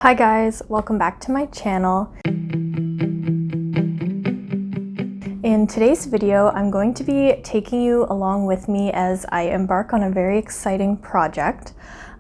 Hi guys, welcome back to my channel. In today's video, I'm going to be taking you along with me as I embark on a very exciting project.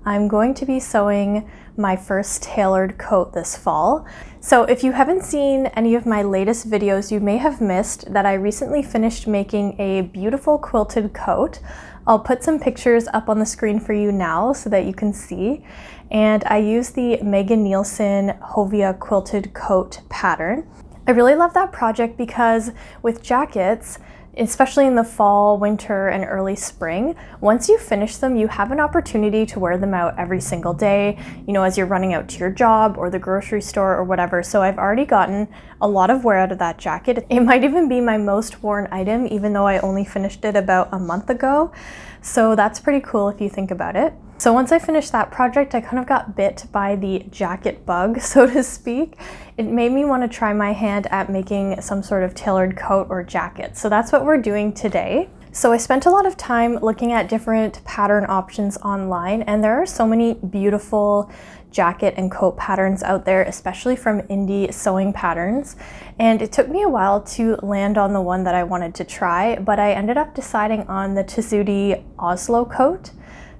I'm going to be sewing my first tailored coat this fall. So if you haven't seen any of my latest videos, you may have missed that I recently finished making a beautiful quilted coat. I'll put some pictures up on the screen for you now so that you can see. And I use the Megan Nielsen Hovia quilted coat pattern. I really love that project because with jackets, especially in the fall, winter, and early spring, once you finish them, you have an opportunity to wear them out every single day, as you're running out to your job or the grocery store or whatever. So I've already gotten a lot of wear out of that jacket. It might even be my most worn item, even though I only finished it about a month ago. So that's pretty cool if you think about it. So once I finished that project, I kind of got bit by the jacket bug, so to speak. It made me want to try my hand at making some sort of tailored coat or jacket. So that's what we're doing today. So I spent a lot of time looking at different pattern options online, and there are so many beautiful jacket and coat patterns out there, especially from indie sewing patterns. And it took me a while to land on the one that I wanted to try, but I ended up deciding on the Tessuti Oslo Coat.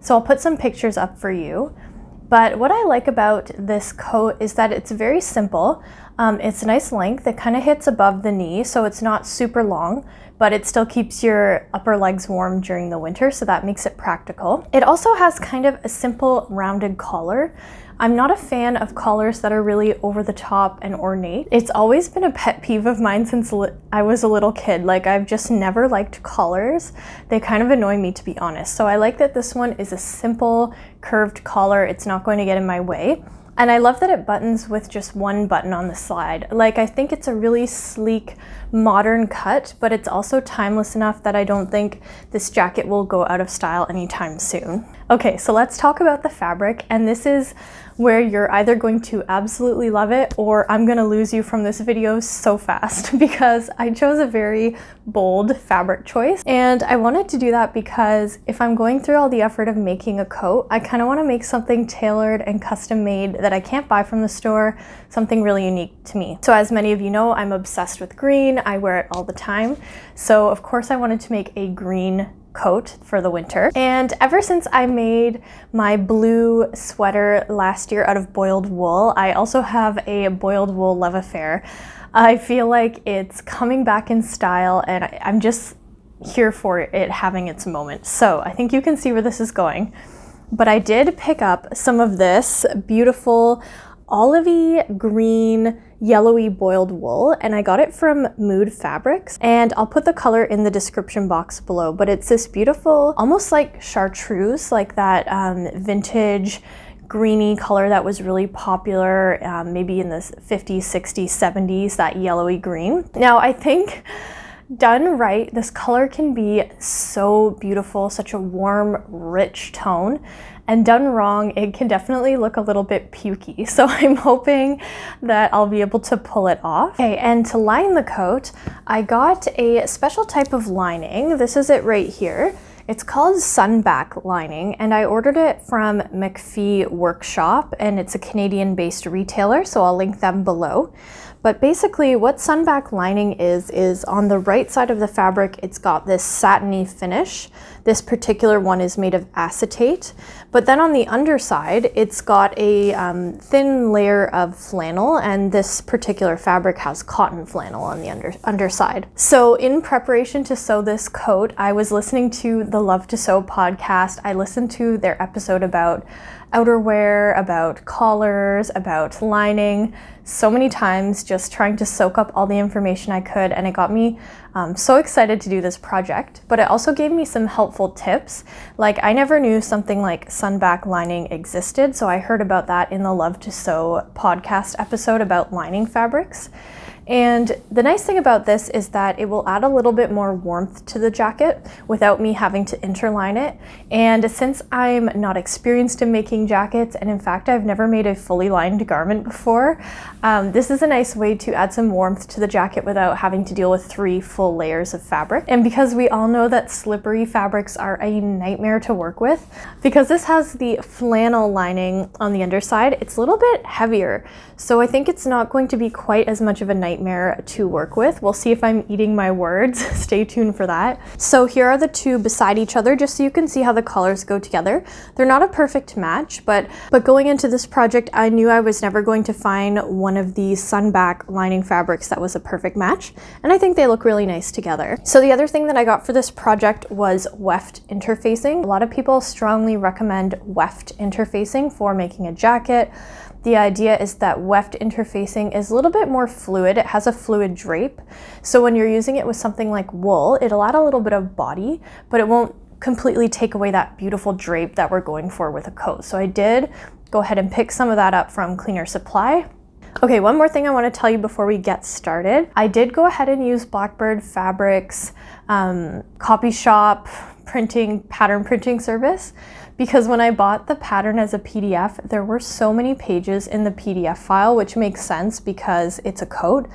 So I'll put some pictures up for you. But what I like about this coat is that it's very simple. It's a nice length. It kind of hits above the knee, so it's not super long, but it still keeps your upper legs warm during the winter, so that makes it practical. It also has kind of a simple rounded collar. I'm not a fan of collars that are really over the top and ornate. It's always been a pet peeve of mine since I was a little kid. I've just never liked collars. They kind of annoy me, to be honest. So I like that this one is a simple curved collar. It's not going to get in my way. And I love that it buttons with just one button on the side. I think it's a really sleek, modern cut, but it's also timeless enough that I don't think this jacket will go out of style anytime soon. Okay, so let's talk about the fabric, and this is where you're either going to absolutely love it or I'm gonna lose you from this video so fast because I chose a very bold fabric choice. And I wanted to do that because if I'm going through all the effort of making a coat, I kind of want to make something tailored and custom made that I can't buy from the store, something really unique to me. So as many of you know, I'm obsessed with green. I wear it all the time. So of course I wanted to make a green coat for the winter. And ever since I made my blue sweater last year out of boiled wool, I also have a boiled wool love affair. I feel like it's coming back in style, and I'm just here for it having its moment. So I think you can see where this is going. But I did pick up some of this beautiful olivey green yellowy boiled wool, and I got it from Mood Fabrics, and I'll put the color in the description box below. But it's this beautiful, almost like chartreuse, like that vintage greeny color that was really popular maybe in the 50s, 60s, 70s, that yellowy green. Now I think done right, this color can be so beautiful, such a warm, rich tone. And done wrong, it can definitely look a little bit pukey. So I'm hoping that I'll be able to pull it off. Okay, and to line the coat, I got a special type of lining. This is it right here. It's called Sunback lining, and I ordered it from McPhee Workshop, and it's a Canadian-based retailer, so I'll link them below. But basically what Sunback lining is on the right side of the fabric, it's got this satiny finish. This particular one is made of acetate, but then on the underside, it's got a thin layer of flannel, and this particular fabric has cotton flannel on the underside. So in preparation to sew this coat, I was listening to the Love to Sew podcast. I listened to their episode about outerwear, about collars, about lining, so many times, just trying to soak up all the information I could, and it got me so excited to do this project. But it also gave me some helpful tips. I never knew something like sunback lining existed, so I heard about that in the Love to Sew podcast episode about lining fabrics. And the nice thing about this is that it will add a little bit more warmth to the jacket without me having to interline it. And since I'm not experienced in making jackets, and in fact I've never made a fully lined garment before, this is a nice way to add some warmth to the jacket without having to deal with 3 full layers of fabric. And because we all know that slippery fabrics are a nightmare to work with, because this has the flannel lining on the underside, it's a little bit heavier. So I think it's not going to be quite as much of a nightmare to work with. We'll see if I'm eating my words. Stay tuned for that. So here are the two beside each other, just so you can see how the colors go together. They're not a perfect match, but going into this project, I knew I was never going to find one of the sunback lining fabrics that was a perfect match, and I think they look really nice together. So the other thing that I got for this project was weft interfacing. A lot of people strongly recommend weft interfacing for making a jacket. The idea is that weft interfacing is a little bit more fluid. It has a fluid drape. So when you're using it with something like wool, it'll add a little bit of body, but it won't completely take away that beautiful drape that we're going for with a coat. So I did go ahead and pick some of that up from Cleaner Supply. Okay, one more thing I want to tell you before we get started. I did go ahead and use Blackbird Fabrics copy shop pattern printing service, because when I bought the pattern as a PDF, there were so many pages in the PDF file, which makes sense because it's a coat.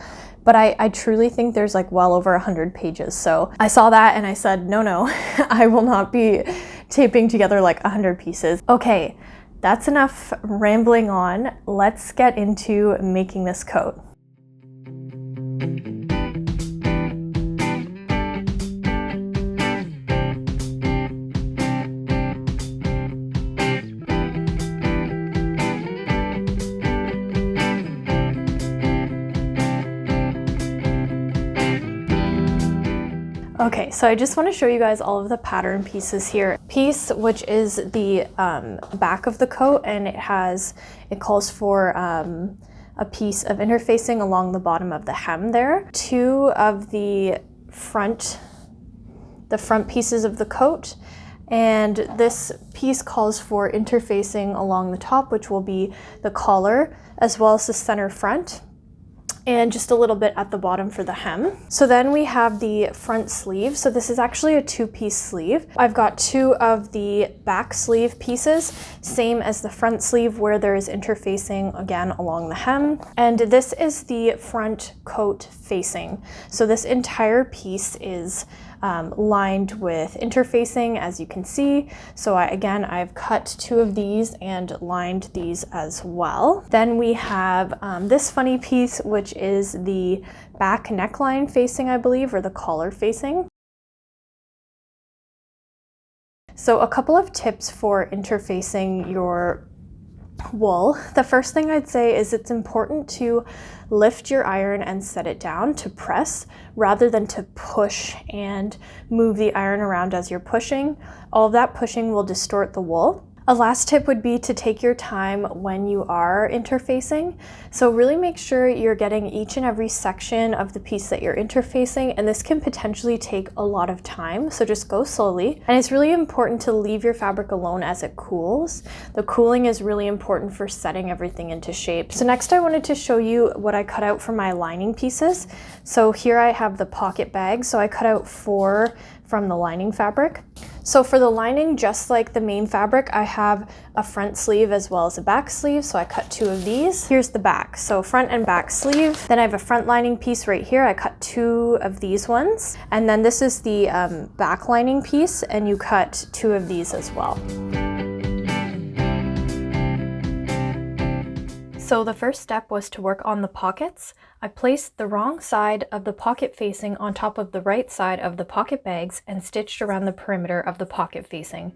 But I truly think there's like well over 100 pages. So I saw that and I said, no, I will not be taping together like 100 pieces. Okay, that's enough rambling on. Let's get into making this coat. Okay, so I just want to show you guys all of the pattern pieces here. Piece, which is the back of the coat, and it calls for a piece of interfacing along the bottom of the hem there. 2 of the front pieces of the coat, and this piece calls for interfacing along the top, which will be the collar, as well as the center front, and just a little bit at the bottom for the hem. So then we have the front sleeve. So this is actually a 2-piece sleeve. I've got 2 of the back sleeve pieces, same as the front sleeve, where there is interfacing again along the hem. And this is the front coat facing. So this entire piece is lined with interfacing, as you can see. So I've cut 2 of these and lined these as well. Then we have this funny piece, which is the back neckline facing, I believe, or the collar facing. So a couple of tips for interfacing your wool. The first thing I'd say is it's important to lift your iron and set it down to press rather than to push and move the iron around as you're pushing. All of that pushing will distort the wool. A last tip would be to take your time when you are interfacing. So really make sure you're getting each and every section of the piece that you're interfacing, and this can potentially take a lot of time, so just go slowly. And it's really important to leave your fabric alone as it cools. The cooling is really important for setting everything into shape. So next I wanted to show you what I cut out for my lining pieces. So here I have the pocket bag, so I cut out 4 from the lining fabric. So for the lining, just like the main fabric, I have a front sleeve as well as a back sleeve, so I cut 2 of these. Here's the back, so front and back sleeve. Then I have a front lining piece right here. I cut 2 of these ones. And then this is the back lining piece, and you cut 2 of these as well. So the first step was to work on the pockets. I placed the wrong side of the pocket facing on top of the right side of the pocket bags and stitched around the perimeter of the pocket facing.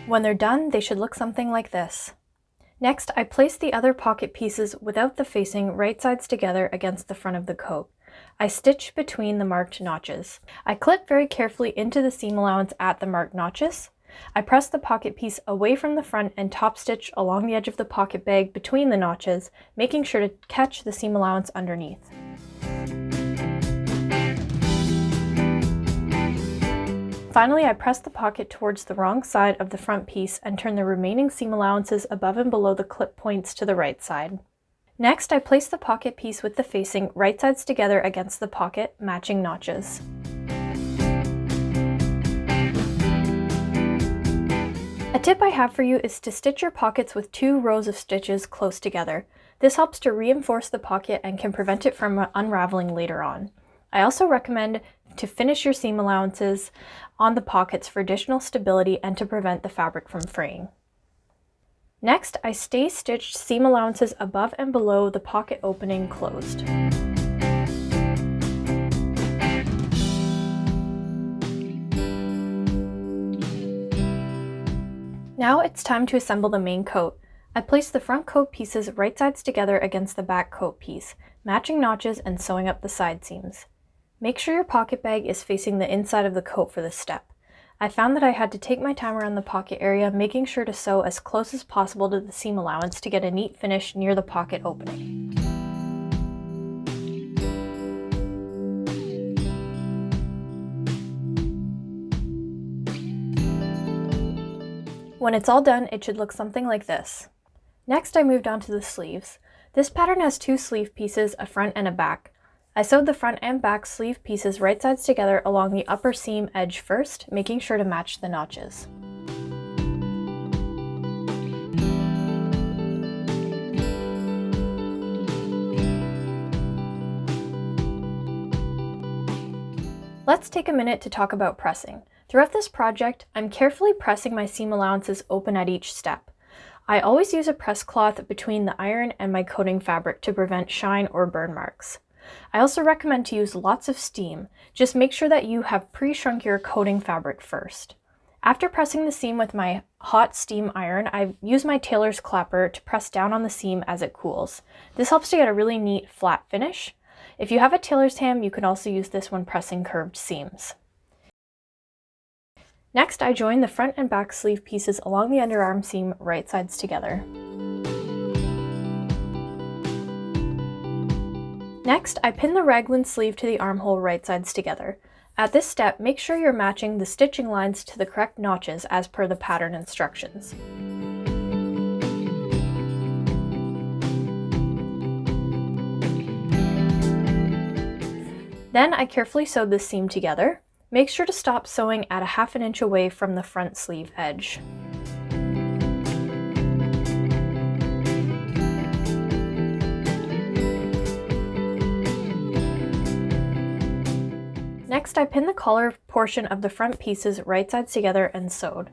When they're done, they should look something like this. Next, I placed the other pocket pieces without the facing right sides together against the front of the coat. I stitched between the marked notches. I clip very carefully into the seam allowance at the marked notches. I press the pocket piece away from the front and top stitch along the edge of the pocket bag between the notches, making sure to catch the seam allowance underneath. Finally, I press the pocket towards the wrong side of the front piece and turn the remaining seam allowances above and below the clip points to the right side. Next, I place the pocket piece with the facing right sides together against the pocket, matching notches. A tip I have for you is to stitch your pockets with 2 rows of stitches close together. This helps to reinforce the pocket and can prevent it from unraveling later on. I also recommend to finish your seam allowances on the pockets for additional stability and to prevent the fabric from fraying. Next, I stay stitched seam allowances above and below the pocket opening closed. Now it's time to assemble the main coat. I place the front coat pieces right sides together against the back coat piece, matching notches and sewing up the side seams. Make sure your pocket bag is facing the inside of the coat for this step. I found that I had to take my time around the pocket area, making sure to sew as close as possible to the seam allowance to get a neat finish near the pocket opening. When it's all done, it should look something like this. Next, I moved on to the sleeves. This pattern has 2 sleeve pieces, a front and a back. I sewed the front and back sleeve pieces right sides together along the upper seam edge first, making sure to match the notches. Let's take a minute to talk about pressing. Throughout this project, I'm carefully pressing my seam allowances open at each step. I always use a press cloth between the iron and my coating fabric to prevent shine or burn marks. I also recommend to use lots of steam. Just make sure that you have pre-shrunk your coating fabric first. After pressing the seam with my hot steam iron, I use my tailor's clapper to press down on the seam as it cools. This helps to get a really neat flat finish. If you have a tailor's ham, you can also use this when pressing curved seams. Next, I join the front and back sleeve pieces along the underarm seam right sides together. Next, I pin the raglan sleeve to the armhole right sides together. At this step, make sure you're matching the stitching lines to the correct notches as per the pattern instructions. Then I carefully sewed this seam together. Make sure to stop sewing at a ½ inch away from the front sleeve edge. Next, I pinned the collar portion of the front pieces right sides together and sewed.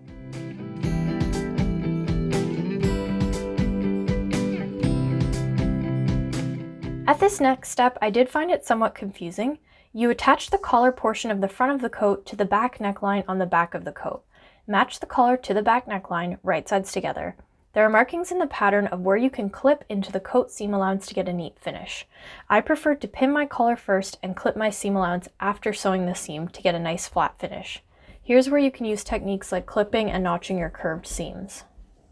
At this next step, I did find it somewhat confusing. You attach the collar portion of the front of the coat to the back neckline on the back of the coat. Match the collar to the back neckline right sides together. There are markings in the pattern of where you can clip into the coat seam allowance to get a neat finish. I preferred to pin my collar first and clip my seam allowance after sewing the seam to get a nice flat finish. Here's where you can use techniques like clipping and notching your curved seams.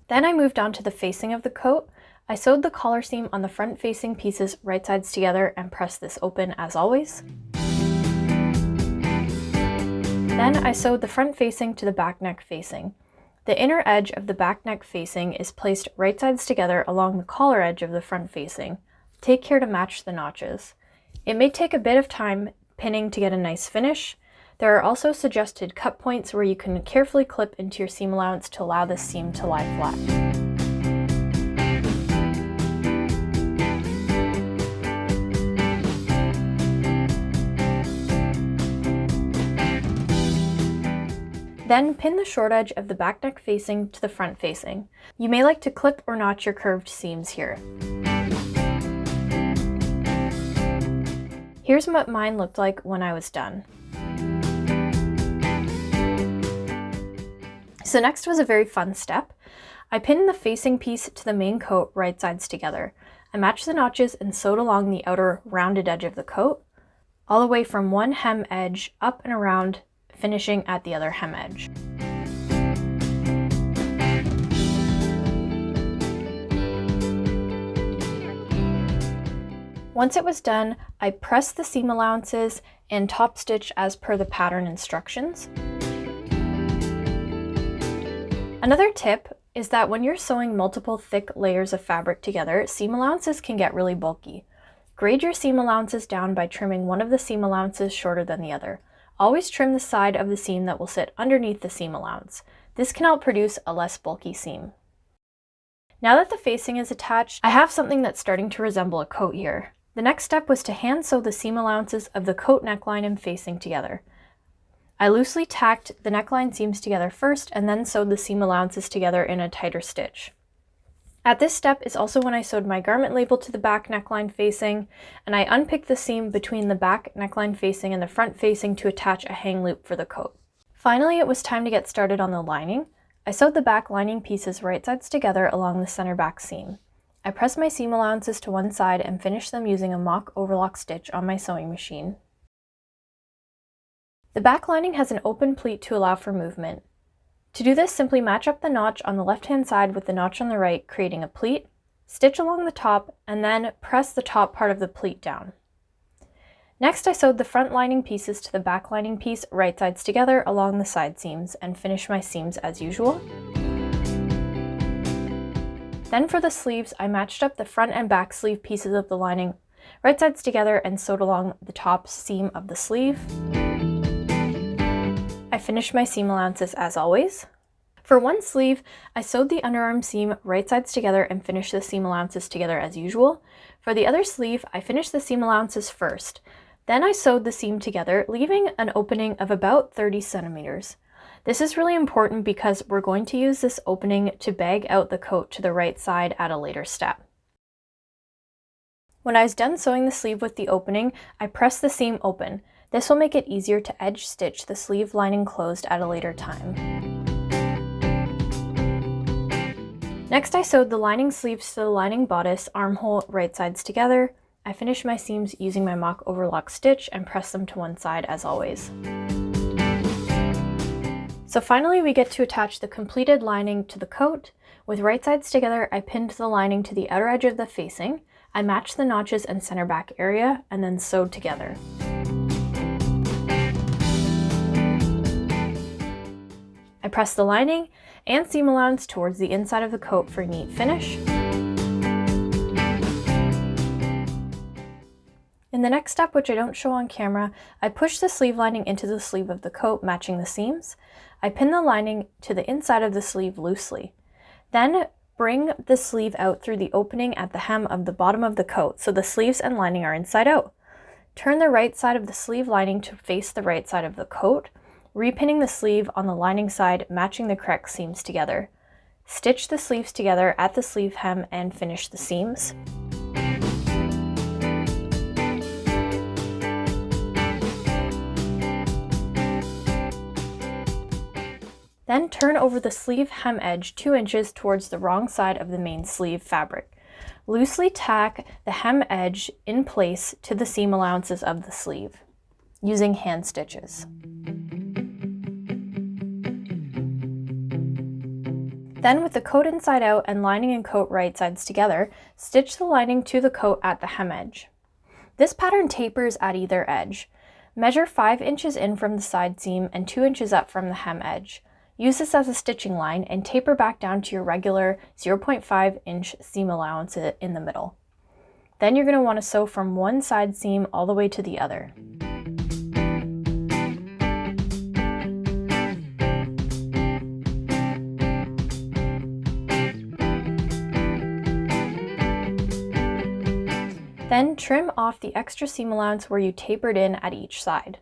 Then I moved on to the facing of the coat. I sewed the collar seam on the front facing pieces right sides together and pressed this open as always. Then I sewed the front facing to the back neck facing. The inner edge of the back neck facing is placed right sides together along the collar edge of the front facing. Take care to match the notches. It may take a bit of time pinning to get a nice finish. There are also suggested cut points where you can carefully clip into your seam allowance to allow the seam to lie flat. Then pin the short edge of the back neck facing to the front facing. You may like to clip or notch your curved seams here. Here's what mine looked like when I was done. So next was a very fun step. I pinned the facing piece to the main coat right sides together. I matched the notches and sewed along the outer rounded edge of the coat, all the way from one hem edge up and around, finishing at the other hem edge. Once it was done, I pressed the seam allowances and top stitch as per the pattern instructions. Another tip is that when you're sewing multiple thick layers of fabric together, seam allowances can get really bulky. Grade your seam allowances down by trimming one of the seam allowances shorter than the other. Always trim the side of the seam that will sit underneath the seam allowance. This can help produce a less bulky seam. Now that the facing is attached, I have something that's starting to resemble a coat here. The next step was to hand sew the seam allowances of the coat neckline and facing together. I loosely tacked the neckline seams together first and then sewed the seam allowances together in a tighter stitch. At this step is also when I sewed my garment label to the back neckline facing, and I unpicked the seam between the back neckline facing and the front facing to attach a hang loop for the coat. Finally, it was time to get started on the lining. I sewed the back lining pieces right sides together along the center back seam. I pressed my seam allowances to one side and finished them using a mock overlock stitch on my sewing machine. The back lining has an open pleat to allow for movement. To do this, simply match up the notch on the left-hand side with the notch on the right, creating a pleat, stitch along the top, and then press the top part of the pleat down. Next, I sewed the front lining pieces to the back lining piece right sides together along the side seams and finished my seams as usual. Then for the sleeves, I matched up the front and back sleeve pieces of the lining right sides together and sewed along the top seam of the sleeve. I finished my seam allowances as always. For one sleeve, I sewed the underarm seam right sides together and finished the seam allowances together as usual. For the other sleeve, I finished the seam allowances first. Then I sewed the seam together, leaving an opening of about 30 centimeters. This is really important because we're going to use this opening to bag out the coat to the right side at a later step. When I was done sewing the sleeve with the opening, I pressed the seam open. This will make it easier to edge stitch the sleeve lining closed at a later time. Next, I sewed the lining sleeves to the lining bodice armhole right sides together. I finished my seams using my mock overlock stitch and pressed them to one side as always. So finally we get to attach the completed lining to the coat. With right sides together, I pinned the lining to the outer edge of the facing. I matched the notches and center back area and then sewed together. I pressed the lining and seam allowance towards the inside of the coat for a neat finish. In the next step, which I don't show on camera, I pushed the sleeve lining into the sleeve of the coat, matching the seams. I pinned the lining to the inside of the sleeve loosely. Then bring the sleeve out through the opening at the hem of the bottom of the coat, so the sleeves and lining are inside out. Turn the right side of the sleeve lining to face the right side of the coat, repinning the sleeve on the lining side, matching the correct seams together. Stitch the sleeves together at the sleeve hem and finish the seams. Then turn over the sleeve hem edge 2 inches towards the wrong side of the main sleeve fabric. Loosely tack the hem edge in place to the seam allowances of the sleeve, using hand stitches. Then with the coat inside out and lining and coat right sides together, stitch the lining to the coat at the hem edge. This pattern tapers at either edge. Measure 5 inches in from the side seam and 2 inches up from the hem edge. Use this as a stitching line and taper back down to your regular 0.5 inch seam allowance in the middle. Then you're going to want to sew from one side seam all the way to the other. Then trim off the extra seam allowance where you tapered in at each side.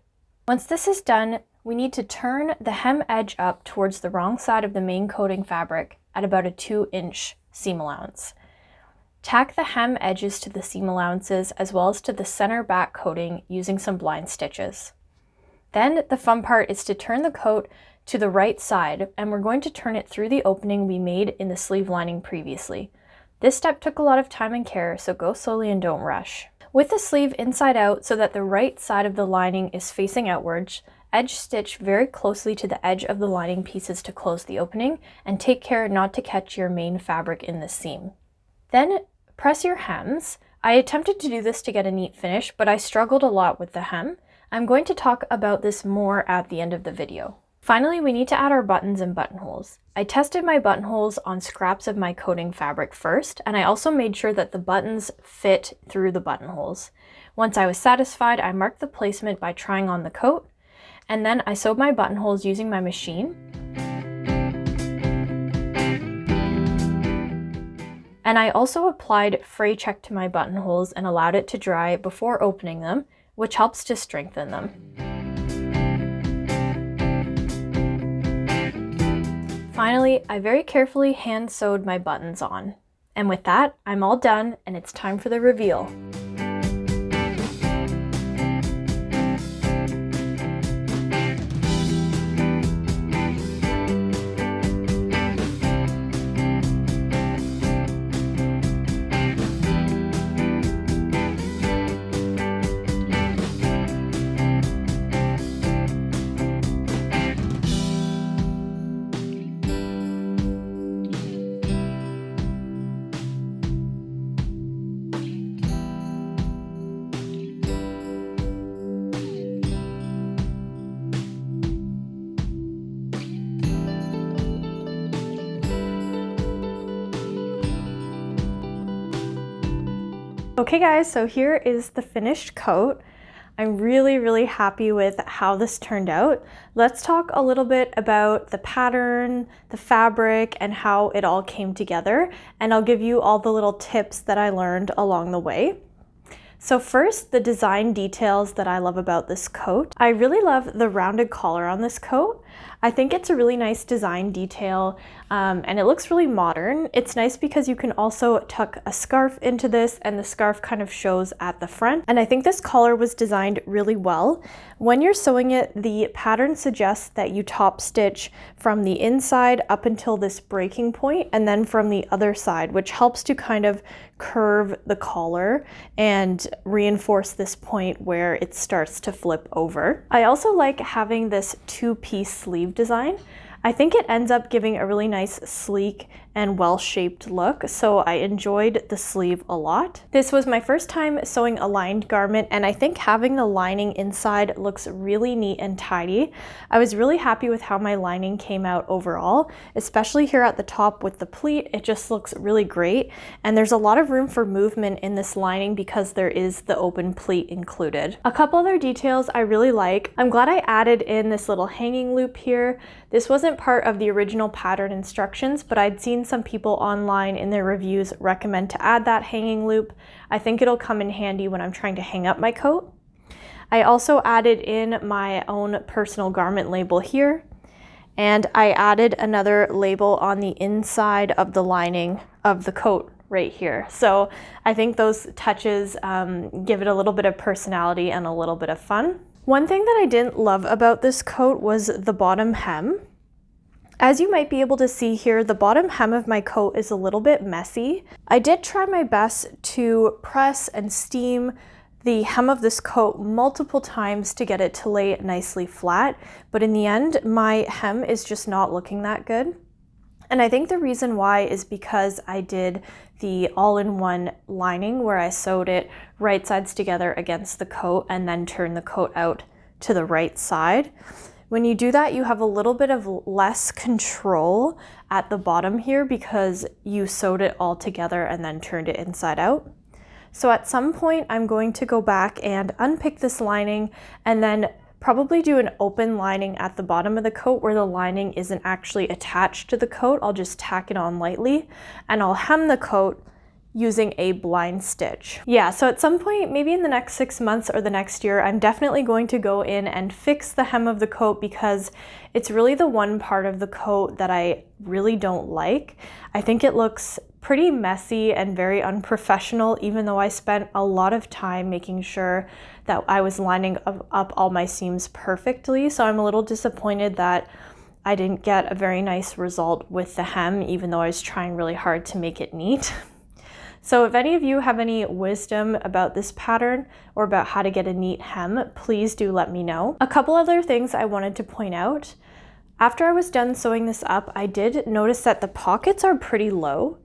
Once this is done, we need to turn the hem edge up towards the wrong side of the main coating fabric at about a 2-inch seam allowance. Tack the hem edges to the seam allowances as well as to the center back coating using some blind stitches. Then the fun part is to turn the coat to the right side, and we're going to turn it through the opening we made in the sleeve lining previously. This step took a lot of time and care, so go slowly and don't rush. With the sleeve inside out so that the right side of the lining is facing outwards, edge stitch very closely to the edge of the lining pieces to close the opening, and take care not to catch your main fabric in the seam. Then press your hems. I attempted to do this to get a neat finish, but I struggled a lot with the hem. I'm going to talk about this more at the end of the video. Finally, we need to add our buttons and buttonholes. I tested my buttonholes on scraps of my coating fabric first, and I also made sure that the buttons fit through the buttonholes. Once I was satisfied, I marked the placement by trying on the coat, and then I sewed my buttonholes using my machine. And I also applied fray check to my buttonholes and allowed it to dry before opening them, which helps to strengthen them. Finally, I very carefully hand sewed my buttons on. And with that, I'm all done and it's time for the reveal. Okay guys, so here is the finished coat. I'm really happy with how this turned out. Let's talk a little bit about the pattern, the fabric, and how it all came together. And I'll give you all the little tips that I learned along the way. So first, the design details that I love about this coat. I really love the rounded collar on this coat. I think it's a really nice design detail and it looks really modern. It's nice because you can also tuck a scarf into this and the scarf kind of shows at the front. And I think this collar was designed really well. When you're sewing it, the pattern suggests that you top stitch from the inside up until this breaking point and then from the other side, which helps to kind of curve the collar and reinforce this point where it starts to flip over. I also like having this two-piece sleeve design. I think it ends up giving a really nice sleek and well-shaped look, so I enjoyed the sleeve a lot. This was my first time sewing a lined garment, and I think having the lining inside looks really neat and tidy. I was really happy with how my lining came out overall, especially here at the top with the pleat. It just looks really great, and there's a lot of room for movement in this lining because there is the open pleat included. A couple other details I really like. I'm glad I added in this little hanging loop here. This wasn't part of the original pattern instructions, but I'd seen some people online in their reviews recommend to add that hanging loop. I think it'll come in handy when I'm trying to hang up my coat. I also added in my own personal garment label here, and I added another label on the inside of the lining of the coat right here. So I think those touches give it a little bit of personality and a little bit of fun. One thing that I didn't love about this coat was the bottom hem. As you might be able to see here, the bottom hem of my coat is a little bit messy. I did try my best to press and steam the hem of this coat multiple times to get it to lay nicely flat, but in the end, my hem is just not looking that good. And I think the reason why is because I did the all-in-one lining where I sewed it right sides together against the coat and then turned the coat out to the right side. When you do that, you have a little bit of less control at the bottom here because you sewed it all together and then turned it inside out. So at some point, I'm going to go back and unpick this lining and then probably do an open lining at the bottom of the coat where the lining isn't actually attached to the coat. I'll just tack it on lightly and I'll hem the coat using a blind stitch. Yeah, so at some point, maybe in the next 6 months or the next year, I'm definitely going to go in and fix the hem of the coat because it's really the one part of the coat that I really don't like. I think it looks pretty messy and very unprofessional, even though I spent a lot of time making sure that I was lining up all my seams perfectly. So I'm a little disappointed that I didn't get a very nice result with the hem, even though I was trying really hard to make it neat. So if any of you have any wisdom about this pattern or about how to get a neat hem, please do let me know. A couple other things I wanted to point out. After I was done sewing this up, I did notice that the pockets are pretty low.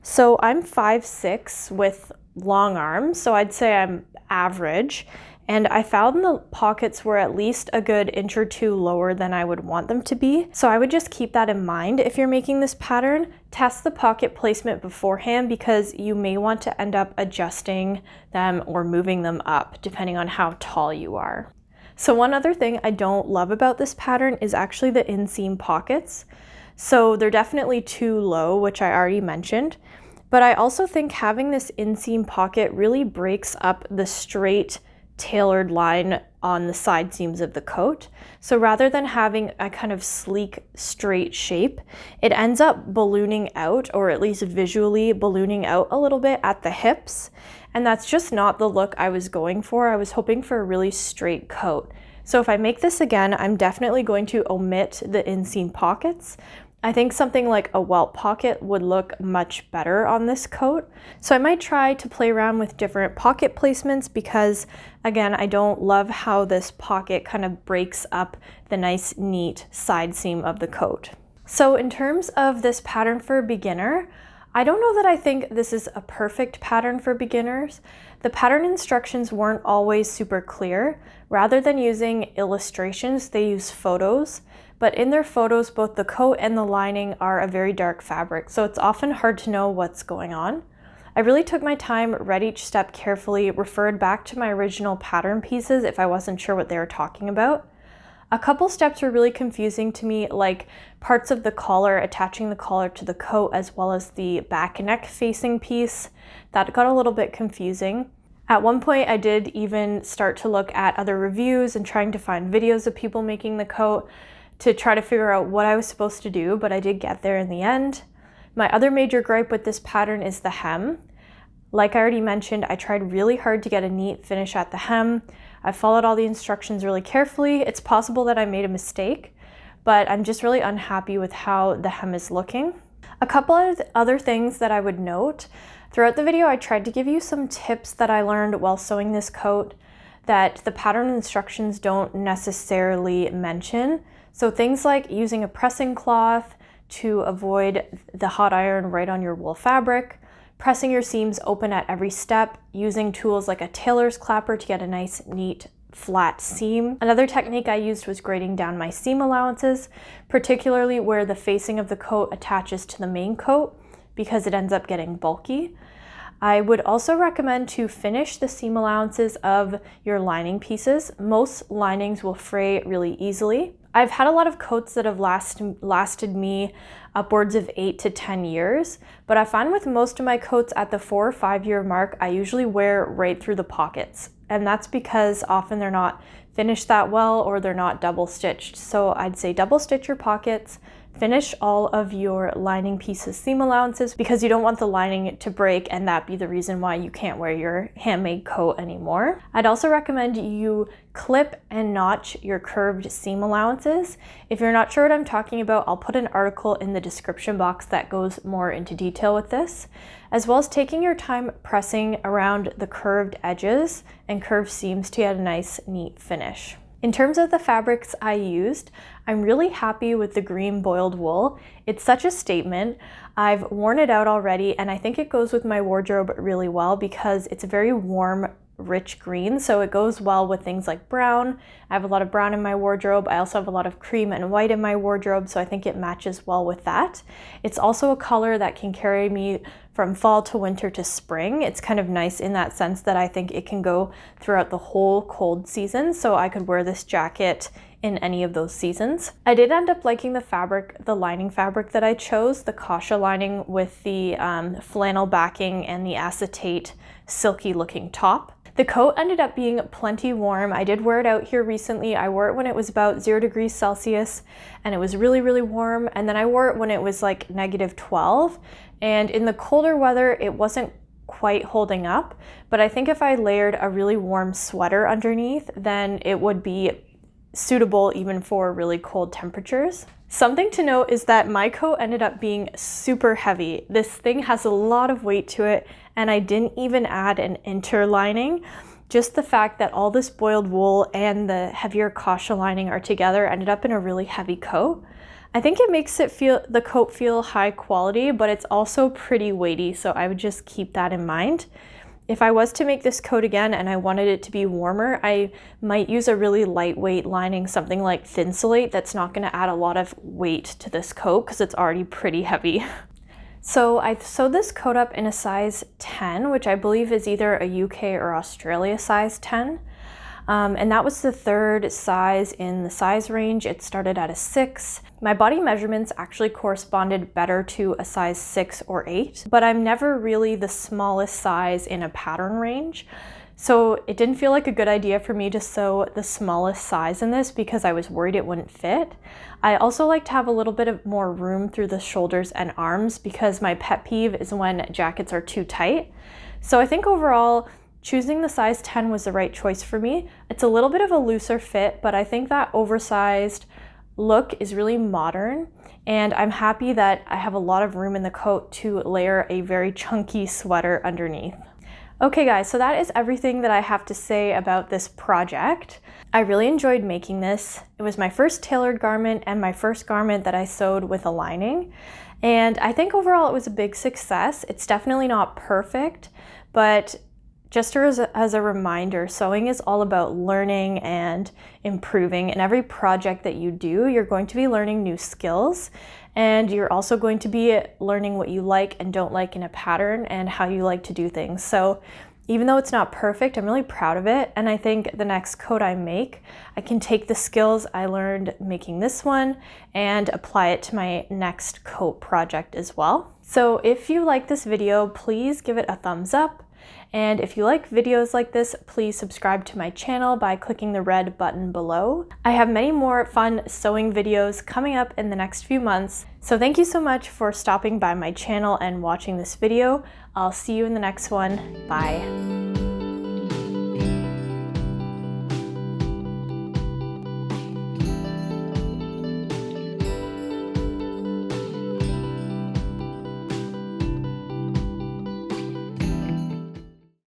So I'm 5'6" with long arms, so I'd say I'm average. and I found the pockets were at least a good inch or two lower than I would want them to be. So I would just keep that in mind if you're making this pattern. Test the pocket placement beforehand because you may want to end up adjusting them or moving them up depending on how tall you are. So one other thing I don't love about this pattern is actually the inseam pockets. So they're definitely too low, which I already mentioned. But I also think having this inseam pocket really breaks up the straight tailored line on the side seams of the coat. So rather than having a kind of sleek straight shape, it ends up ballooning out, or at least visually ballooning out a little bit at the hips. And that's just not the look I was going for. I was hoping for a really straight coat. So if I make this again, I'm definitely going to omit the inseam pockets. I think something like a welt pocket would look much better on this coat. So I might try to play around with different pocket placements because, again, I don't love how this pocket kind of breaks up the nice, neat side seam of the coat. So in terms of this pattern for a beginner, I don't know that I think this is a perfect pattern for beginners. The pattern instructions weren't always super clear. Rather than using illustrations, they use photos. But in their photos, both the coat and the lining are a very dark fabric, so it's often hard to know what's going on. I really took my time, read each step carefully, referred back to my original pattern pieces if I wasn't sure what they were talking about. A couple steps were really confusing to me, like parts of the collar, attaching the collar to the coat as well as the back neck facing piece. That got a little bit confusing. At one point, I did even start to look at other reviews and trying to find videos of people making the coat to try to figure out what I was supposed to do, but I did get there in the end. My other major gripe with this pattern is the hem. Like I already mentioned, I tried really hard to get a neat finish at the hem. I followed all the instructions really carefully. It's possible that I made a mistake, but I'm just really unhappy with how the hem is looking. A couple of other things that I would note. Throughout the video, I tried to give you some tips that I learned while sewing this coat that the pattern instructions don't necessarily mention. So things like using a pressing cloth to avoid the hot iron right on your wool fabric, pressing your seams open at every step, using tools like a tailor's clapper to get a nice, neat, flat seam. Another technique I used was grading down my seam allowances, particularly where the facing of the coat attaches to the main coat because it ends up getting bulky. I would also recommend to finish the seam allowances of your lining pieces. Most linings will fray really easily. I've had a lot of coats that have lasted me upwards of 8 to 10 years, but I find with most of my coats at the 4 or 5 year mark, I usually wear right through the pockets. And that's because often they're not finished that well or they're not double stitched. So I'd say double stitch your pockets, finish all of your lining pieces seam allowances because you don't want the lining to break and that be the reason why you can't wear your handmade coat anymore. I'd also recommend you clip and notch your curved seam allowances. If you're not sure what I'm talking about, I'll put an article in the description box that goes more into detail with this, as well as taking your time pressing around the curved edges and curved seams to get a nice, neat finish. In terms of the fabrics I used, I'm really happy with the green boiled wool. It's such a statement. I've worn it out already and I think it goes with my wardrobe really well because it's a very warm, rich green, so it goes well with things like brown. I have a lot of brown in my wardrobe. I also have a lot of cream and white in my wardrobe, so I think it matches well with that. It's also a color that can carry me from fall to winter to spring. It's kind of nice in that sense that I think it can go throughout the whole cold season, so I could wear this jacket in any of those seasons. I did end up liking the fabric, the lining fabric that I chose, the kasha lining with the flannel backing and the acetate silky looking top. The coat ended up being plenty warm. I did wear it out here recently. I wore it when it was about 0 degrees Celsius and it was really, really warm. And then I wore it when it was like -12. And in the colder weather, it wasn't quite holding up. But I think if I layered a really warm sweater underneath, then it would be suitable even for really cold temperatures. Something to note is that my coat ended up being super heavy. This thing has a lot of weight to it, and I didn't even add an interlining. Just the fact that all this boiled wool and the heavier kasha lining are together ended up in a really heavy coat. I think it makes the coat feel high quality, but it's also pretty weighty, so I would just keep that in mind. If I was to make this coat again and I wanted it to be warmer, I might use a really lightweight lining, something like Thinsulate, that's not going to add a lot of weight to this coat because it's already pretty heavy. So I sewed this coat up in a size 10, which I believe is either a UK or Australia size 10. And that was the third size in the size range. It started at a 6. My body measurements actually corresponded better to a size 6 or 8, but I'm never really the smallest size in a pattern range. So it didn't feel like a good idea for me to sew the smallest size in this because I was worried it wouldn't fit. I also like to have a little bit of more room through the shoulders and arms because my pet peeve is when jackets are too tight. So I think overall, choosing the size 10 was the right choice for me. It's a little bit of a looser fit, but I think that oversized look is really modern, and I'm happy that I have a lot of room in the coat to layer a very chunky sweater underneath. Okay guys, so that is everything that I have to say about this project. I really enjoyed making this. It was my first tailored garment and my first garment that I sewed with a lining. And I think overall it was a big success. It's definitely not perfect, but just as a reminder, sewing is all about learning and improving. In every project that you do, you're going to be learning new skills, and you're also going to be learning what you like and don't like in a pattern and how you like to do things. So even though it's not perfect, I'm really proud of it, and I think the next coat I make, I can take the skills I learned making this one and apply it to my next coat project as well. So if you like this video, please give it a thumbs up. And if you like videos like this, please subscribe to my channel by clicking the red button below. I have many more fun sewing videos coming up in the next few months. So thank you so much for stopping by my channel and watching this video. I'll see you in the next one. Bye.